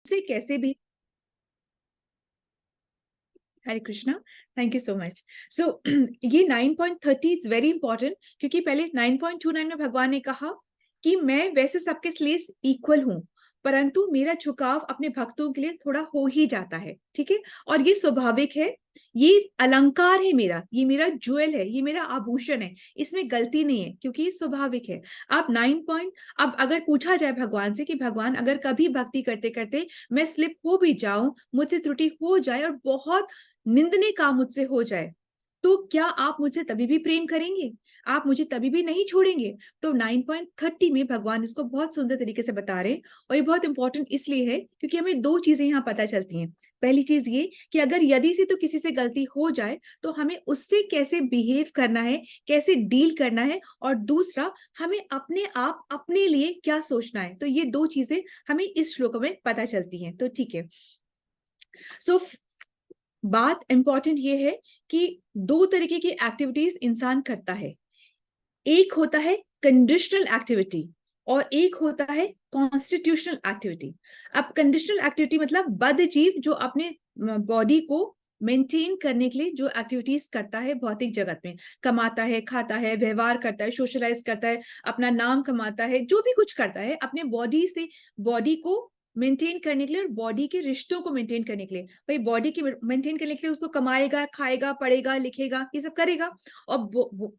से कैसे भी। Hare Krishna, thank you so much. So ये 9.30 इज वेरी इंपॉर्टेंट, क्योंकि पहले 9.29 में भगवान ने कहा कि मैं वैसे सबके लिए इक्वल हूं, परंतु मेरा झुकाव अपने भक्तों के लिए थोड़ा हो ही जाता है, ठीक है। और ये स्वाभाविक है, ये अलंकार है मेरा, ये मेरा ज्वेल है, ये मेरा आभूषण है, इसमें गलती नहीं है, क्योंकि ये स्वाभाविक है। आप 9 पॉइंट, अब अगर पूछा जाए भगवान से कि भगवान अगर कभी भक्ति करते करते मैं स्लिप हो भी जाऊं, मुझसे त्रुटि हो जाए और बहुत निंदनीय काम मुझसे हो जाए, तो क्या आप मुझसे तभी भी प्रेम करेंगे? आप मुझे तभी भी नहीं छोड़ेंगे? तो 9.30 में भगवान इसको बहुत सुंदर तरीके से बता रहे हैं। और ये बहुत इंपॉर्टेंट इसलिए है क्योंकि हमें दो चीजें यहाँ पता चलती हैं। पहली चीज ये कि अगर यदि से तो किसी से गलती हो जाए तो हमें उससे कैसे बिहेव करना है, कैसे डील करना है, और दूसरा हमें अपने आप अपने लिए क्या सोचना है। तो ये दो चीजें हमें इस श्लोक में पता चलती हैं। तो ठीक है, सो बात इंपॉर्टेंट ये है कि दो तरीके की एक्टिविटीज इंसान करता है। एक होता है कंडीशनल एक्टिविटी और एक होता है कॉन्स्टिट्यूशनल एक्टिविटी। अब कंडीशनल एक्टिविटी मतलब बद्ध जीव जो अपने बॉडी को मेंटेन करने के लिए जो एक्टिविटीज करता है भौतिक जगत में, कमाता है, खाता है, व्यवहार करता है, सोशलाइज करता है, अपना नाम कमाता है, जो भी कुछ करता है अपने बॉडी से, बॉडी को मेंटेन करने के लिए और बॉडी के रिश्तों को मेंटेन करने के लिए। भाई बॉडी की मेंटेन करने के लिए उसको कमाएगा, खाएगा, पढ़ेगा, लिखेगा, ये सब करेगा। और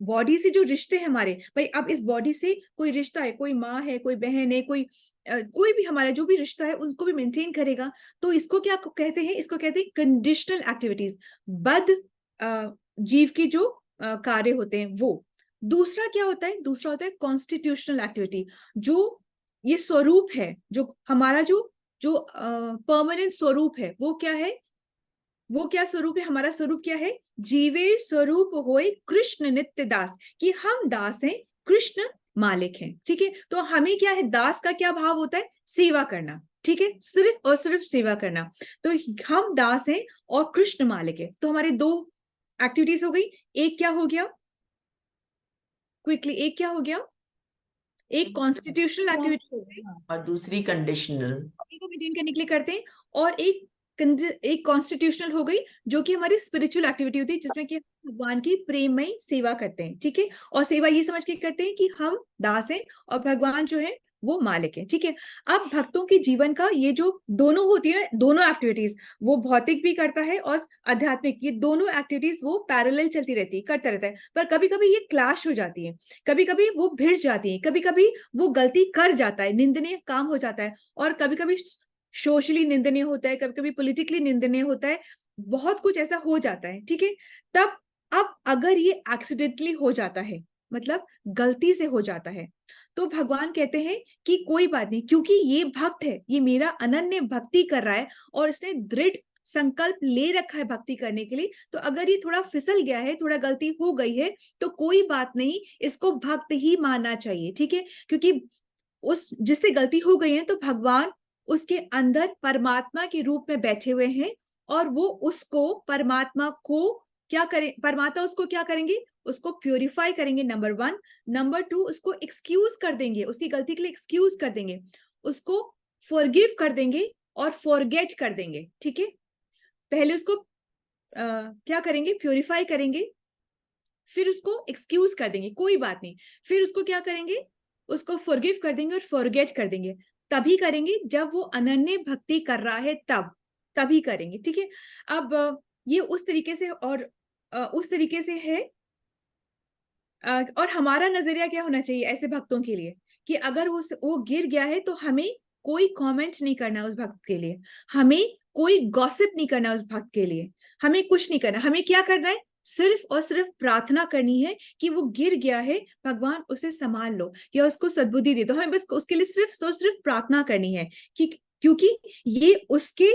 बॉडी से जो रिश्ते हैं हमारे, भाई अब इस बॉडी से कोई रिश्ता है, कोई माँ है, कोई बहन है, कोई भी हमारा जो भी रिश्ता है उसको भी मेंटेन करेगा। तो इसको क्या कहते हैं? इसको कहते हैं कंडीशनल एक्टिविटीज, बद्ध जीव की जो कार्य होते हैं वो। दूसरा क्या होता है? दूसरा होता है कॉन्स्टिट्यूशनल एक्टिविटी, जो ये स्वरूप है, जो हमारा जो जो परमानेंट स्वरूप है, वो क्या है? वो क्या स्वरूप है? हमारा स्वरूप क्या है? जीवे स्वरूप होए कृष्ण नित्य दास, कि हम दास हैं, कृष्ण मालिक हैं, ठीक है। तो हमें क्या है? दास का क्या भाव होता है? सेवा करना, ठीक है, सिर्फ और सिर्फ सेवा करना। तो हम दास हैं और कृष्ण मालिक है। तो हमारे दो एक्टिविटीज हो गई। एक क्या हो गया क्विकली? एक क्या हो गया? एक कॉन्स्टिट्यूशनल एक्टिविटी हो गई, और दूसरी कंडीशनल। को मेंटेन करने के लिए करते हैं। और एक कॉन्स्टिट्यूशनल हो गई जो कि हमारी स्पिरिचुअल एक्टिविटी होती है, जिसमें कि भगवान की प्रेममयी सेवा करते हैं, ठीक है। और सेवा ये समझ के करते हैं कि हम दास हैं और भगवान जो है वो मालिक है, ठीक है। अब भक्तों के जीवन का ये जो दोनों होती है ना, दोनों एक्टिविटीज, वो भौतिक भी करता है और आध्यात्मिक, ये दोनों एक्टिविटीज वो पैरेलल चलती रहती है, करता रहता है। पर कभी कभी ये क्लैश हो जाती है, कभी कभी वो भिड़ जाती है, कभी कभी वो गलती कर जाता है, निंदनीय काम हो जाता है, और कभी कभी सोशली निंदनीय होता है, कभी कभी पॉलिटिकली निंदनीय होता है, बहुत कुछ ऐसा हो जाता है, ठीक है। तब अब अगर ये एक्सीडेंटली हो जाता है, मतलब गलती से हो जाता है, तो भगवान कहते हैं कि कोई बात नहीं, क्योंकि ये भक्त है, ये मेरा अनन्य भक्ति कर रहा है और इसने दृढ़ संकल्प ले रखा है भक्ति करने के लिए। तो अगर ये थोड़ा फिसल गया है, थोड़ा गलती हो गई है, तो कोई बात नहीं, इसको भक्त ही मानना चाहिए, ठीक है। क्योंकि उस जिससे गलती हो गई है तो भगवान उसके अंदर परमात्मा के रूप में बैठे हुए हैं, और वो उसको, परमात्मा को क्या करें, परमात्मा उसको क्या करेंगे? उसको प्योरीफाई करेंगे, नंबर वन। नंबर टू, उसको एक्सक्यूज कर देंगे, उसकी गलती के लिए एक्सक्यूज कर देंगे, उसको फॉरगिव कर देंगे और फॉरगेट कर देंगे, ठीक है। पहले उसको क्या करेंगे? प्योरीफाई करेंगे, फिर उसको एक्सक्यूज कर देंगे, कोई बात नहीं, फिर उसको क्या करेंगे? उसको फॉरगिव कर देंगे और फॉरगेट कर देंगे। तभी करेंगे जब वो अनन्य भक्ति कर रहा है, तभी करेंगे, ठीक है। अब ये उस तरीके से, और उस तरीके से है। और हमारा नजरिया क्या होना चाहिए ऐसे भक्तों के लिए, कि अगर वो गिर गया है तो हमें कोई कमेंट नहीं करना उस भक्त के लिए, हमें कोई गॉसिप नहीं करना उस भक्त के लिए, हमें कुछ नहीं करना। हमें क्या करना है? सिर्फ और सिर्फ प्रार्थना करनी है कि वो गिर गया है, भगवान उसे संभाल लो या उसको सद्बुद्धि दे दो। हमें बस उसके लिए सिर्फ और सिर्फ प्रार्थना करनी है, कि क्योंकि ये उसके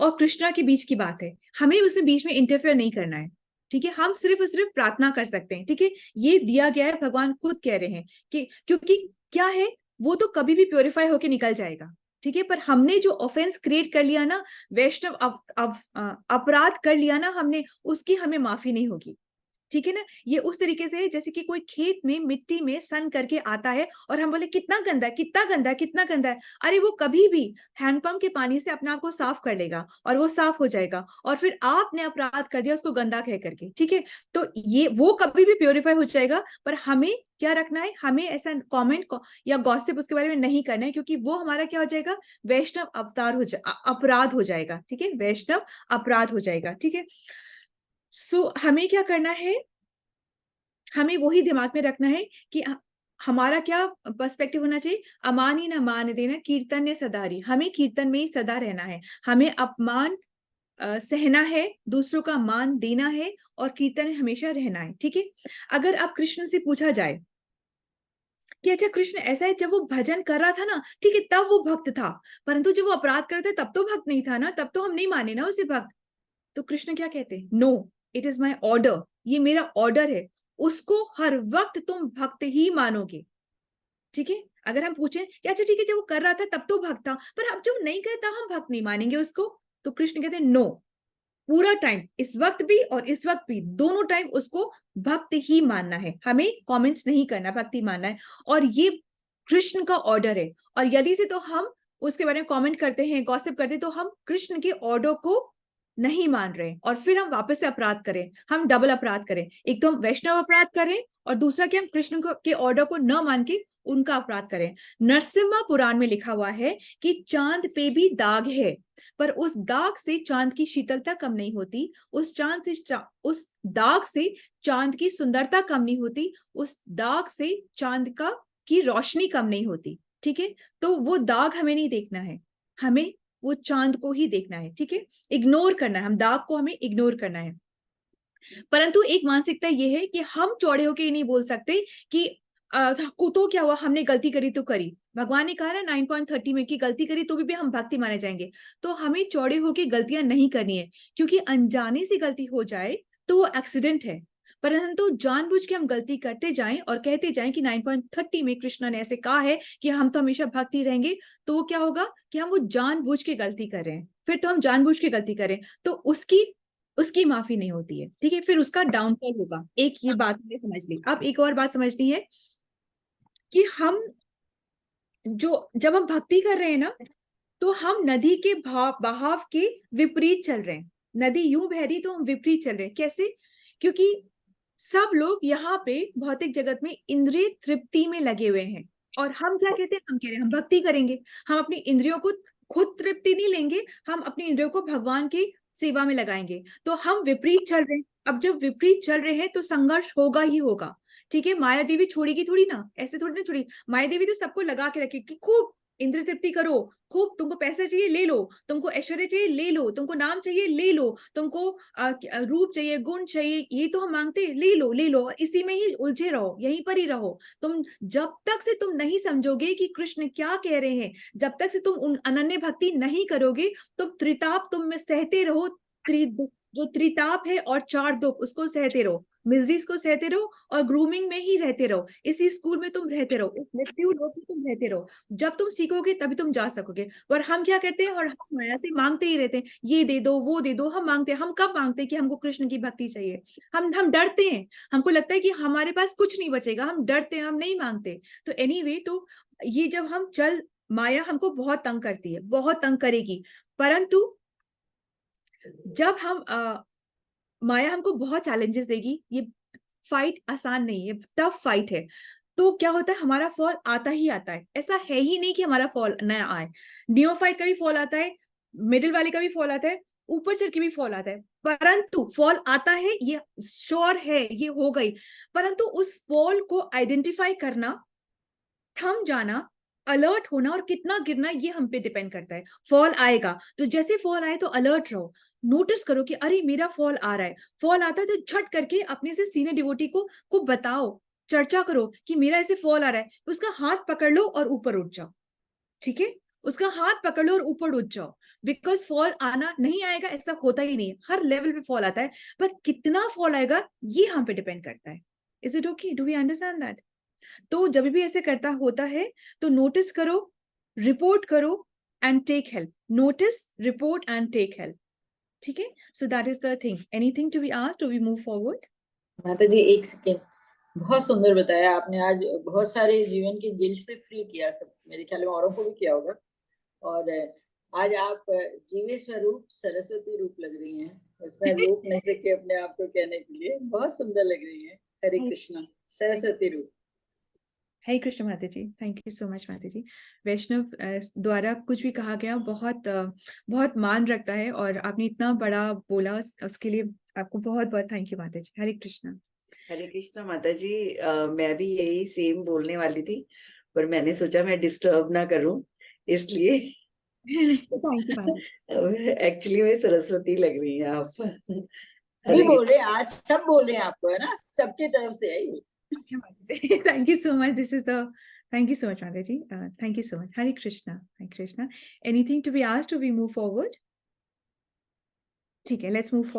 और कृष्णा के बीच की बात है, हमें उसमें बीच में इंटरफेयर नहीं करना है, ठीक है। हम सिर्फ और सिर्फ प्रार्थना कर सकते हैं, ठीक है। ये दिया गया है, भगवान खुद कह रहे हैं कि क्योंकि क्या है, वो तो कभी भी प्योरीफाई होके निकल जाएगा, ठीक है। पर हमने जो ऑफेंस क्रिएट कर लिया ना, वैष्णव अपराध कर लिया ना हमने, उसकी हमें माफी नहीं होगी, ठीक है ना। ये उस तरीके से है जैसे कि कोई खेत में मिट्टी में सन करके आता है और हम बोले कितना गंदा है, कितना गंदा है, कितना गंदा है। अरे वो कभी भी हैंडपंप के पानी से अपने आप को साफ कर लेगा और वो साफ हो जाएगा, और फिर आपने अपराध कर दिया उसको गंदा कह करके, ठीक है। तो ये वो कभी भी प्योरीफाई हो जाएगा, पर हमें क्या रखना है, हमें ऐसा कॉमेंट या गॉसिप उसके बारे में नहीं करना है, क्योंकि वो हमारा क्या हो जाएगा, वैष्णव अवतार हो जाए, अपराध हो जाएगा, ठीक है, वैष्णव अपराध हो जाएगा, ठीक है। सो हमें क्या करना है, हमें वही दिमाग में रखना है कि हमारा क्या पर्सपेक्टिव होना चाहिए, अमानी न मान देना कीर्तन ने सदारी, हमें कीर्तन में ही सदा रहना है, हमें अपमान सहना है, दूसरों का मान देना है, और कीर्तन में हमेशा रहना है, ठीक है। अगर आप कृष्ण से पूछा जाए कि अच्छा कृष्ण ऐसा है, जब वो भजन कर रहा था ना, ठीक है, तब वो भक्त था, परंतु जब वो अपराध करते तब तो भक्त नहीं था ना, तब तो हम नहीं माने ना उसे भक्त। तो कृष्ण क्या कहते हैं, no, it is my order, ये मेरा ऑर्डर है, उसको हर वक्त तुम भक्त ही मानोगे, ठीक है। अगर हम पूछें कि अच्छा ठीक है, जब वो कर रहा था तब तो भक्त था, पर अब जो नहीं करता हम भक्त नहीं मानेंगे उसको, तो कृष्ण कहते हैं नो, पूरा टाइम, इस वक्त भी और इस वक्त भी, दोनों टाइम उसको भक्त ही मानना है, हमें कमेंट्स नहीं करना, भक्ति मानना है, और ये कृष्ण का ऑर्डर है। और यदि से तो हम उसके बारे में कमेंट करते हैं, गॉसिप करते हैं, तो हम कृष्ण के ऑर्डर को नहीं मान रहे, और फिर हम वापस से अपराध करें, हम डबल अपराध करें, एक तो हम वैष्णव अपराध करें, और दूसरा कि हम कृष्ण के ऑर्डर को न मान के उनका अपराध करें। नरसिम्हा पुराण में लिखा हुआ है कि चांद पे भी दाग है, पर उस दाग से चांद की शीतलता कम नहीं होती, उस दाग से चांद की सुंदरता कम नहीं होती, उस दाग से चांद की रोशनी कम नहीं होती, ठीक है। तो वो दाग हमें नहीं देखना है, हमें वो चांद को ही देखना है, ठीक है, इग्नोर करना है, हम दाग को हमें इग्नोर करना है। परंतु एक मानसिकता ये है कि हम चौड़े होकर ये नहीं बोल सकते कि तो क्या हुआ, हमने गलती करी तो करी, भगवान ने कहा ना 9.30 में कि गलती करी तो भी हम भक्ति माने जाएंगे। तो हमें चौड़े होकर गलतियां नहीं करनी है, क्योंकि अनजाने से गलती हो जाए तो वो एक्सीडेंट है, परंतु जानबूझ के हम गलती करते जाएं और कहते जाएं कि 9.30 में कृष्ण ने ऐसे कहा है कि हम तो हमेशा भक्ति रहेंगे, तो वो क्या होगा कि हम वो जानबूझ के गलती कर रहे हैं, फिर तो हम जानबूझ के गलती करें, तो उसकी उसकी माफी नहीं होती है, ठीक है, फिर उसका डाउनफॉल होगा। एक ये बात हमने समझ ली, अब एक और बात समझनी है कि हम जब हम भक्ति कर रहे हैं ना, तो हम नदी के बहाव के विपरीत चल रहे हैं, नदी यूं बह रही तो हम विपरीत चल रहे हैं, कैसे, क्योंकि सब लोग यहाँ पे भौतिक जगत में इंद्रिय तृप्ति में लगे हुए हैं, और हम क्या कहते हैं, हम कह रहे हैं हम भक्ति करेंगे, हम अपनी इंद्रियों को खुद तृप्ति नहीं लेंगे, हम अपनी इंद्रियों को भगवान की सेवा में लगाएंगे, तो हम विपरीत चल रहे हैं। अब जब विपरीत चल रहे हैं तो संघर्ष होगा ही होगा, ठीक है। माया देवी छोड़ेगी थोड़ी ना, ऐसे थोड़ी ना छोड़ी, माया देवी तो सबको लगा के रखेगी कि खूब इंद्र तृप्ति करो, खूब, तुमको पैसा चाहिए ले लो, तुमको ऐश्वर्य चाहिए ले लो, तुमको नाम चाहिए ले लो, तुमको रूप चाहिए, गुण चाहिए, ये तो हम मांगते, ले लो ले लो, इसी में ही उलझे रहो, यहीं पर ही रहो तुम, जब तक से तुम नहीं समझोगे कि कृष्ण क्या कह रहे हैं, जब तक से तुम उन अनन्य भक्ति नहीं करोगे, तुम त्रिताप तुम में सहते रहो, जो त्रिताप है और चार दुख उसको सहते रहो, मिजरीज को सहते रहो, और ग्रूमिंग में ही रहते रहो, इसी स्कूल में तुम रहते रहो, इस मृत्यु लोक में तुम रहते रहो, जब तुम सीखोगे तभी तुम जा सकोगे। और हम क्या करते हैं, और हम माया से मांगते ही रहते हैं, ये दे दो वो दे दो, हम मांगते हैं, हम कब मांगते हैं कि हमको कृष्ण की भक्ति चाहिए, हम डरते हैं, हमको लगता है कि हमारे पास कुछ नहीं बचेगा, हम डरते हैं, हम नहीं मांगते। तो एनीवे, तो ये जब हम माया हमको बहुत तंग करती है, बहुत तंग करेगी, परंतु जब हम माया हमको बहुत चैलेंजेस देगी, ये फाइट आसान नहीं है, टफ फाइट है, तो क्या होता है, हमारा फॉल आता ही आता है, ऐसा है ही नहीं कि हमारा फॉल न आए, नियोफाइट का भी फॉल आता है, मिडिल वाले का भी फॉल आता है, ऊपर चढ़ के भी फॉल आता है, परंतु फॉल आता है, ये श्योर है, ये हो गई, परंतु उस फॉल को आइडेंटिफाई करना, थम जाना, अलर्ट होना और कितना गिरना, ये हम पे डिपेंड करता है। फॉल आएगा तो जैसे फॉल आए तो अलर्ट रहो, नोटिस करो कि अरे मेरा फॉल आ रहा है, फॉल आता है तो झट करके अपने से सीनियर डिवोटी को बताओ, चर्चा करो कि मेरा ऐसे फॉल आ रहा है, उसका हाथ पकड़ लो और ऊपर उठ जाओ, ठीक है, उसका हाथ पकड़ लो और ऊपर उठ जाओ, बिकॉज फॉल आना नहीं आएगा ऐसा होता ही नहीं है, हर लेवल पे फॉल आता है, पर कितना फॉल आएगा ये हम पे डिपेंड करता है। Is it okay, do we understand that? तो जब भी ऐसे करता होता है तो नोटिस करो, रिपोर्ट करो and take help, notice, report and take help, ठीक है। So that is the thing, anything to be asked, do we move forward? माता जी एक सेकेंड, बहुत सुंदर बताया आपने। आज बहुत सारे जीवन के गिल्ट से फ्री किया, सब मेरे ख्याल में औरों को भी किया होगा। और आज आप जीवे स्वरूप सरस्वती रूप लग रही हैं, उसमें रोक नहीं सके अपने आप को कहने के लिए, बहुत सुंदर लग रही हैं। हरे कृष्णा। सरस्वती रूप। हरे कृष्ण माता जी, थैंक यू सो मच माता जी। वैष्णव द्वारा कुछ भी कहा गया बहुत बहुत मान रखता है, और आपने इतना बड़ा बोला उसके लिए आपको बहुत बहुत थैंक यू माता जी। हरे कृष्णा। हरे कृष्णा माता जी। मैं भी यही सेम बोलने वाली थी, पर मैंने सोचा मैं डिस्टर्ब ना करूं, इसलिए थैंक यू माता एक्चुअली में सरस्वती लग रही हैं आप। नहीं हरे बोल रहे, आज सब बोल रहे हैं आपको, है ना, सबके तरफ से है ये। अच्छा माता जी, thank you so much. This is a thank you so much माता जी, thank you so much. Hare Krishna, Hare Krishna. Anything to be asked, to we move forward? ठीक है, लेट्स मूव फॉरवर्ड।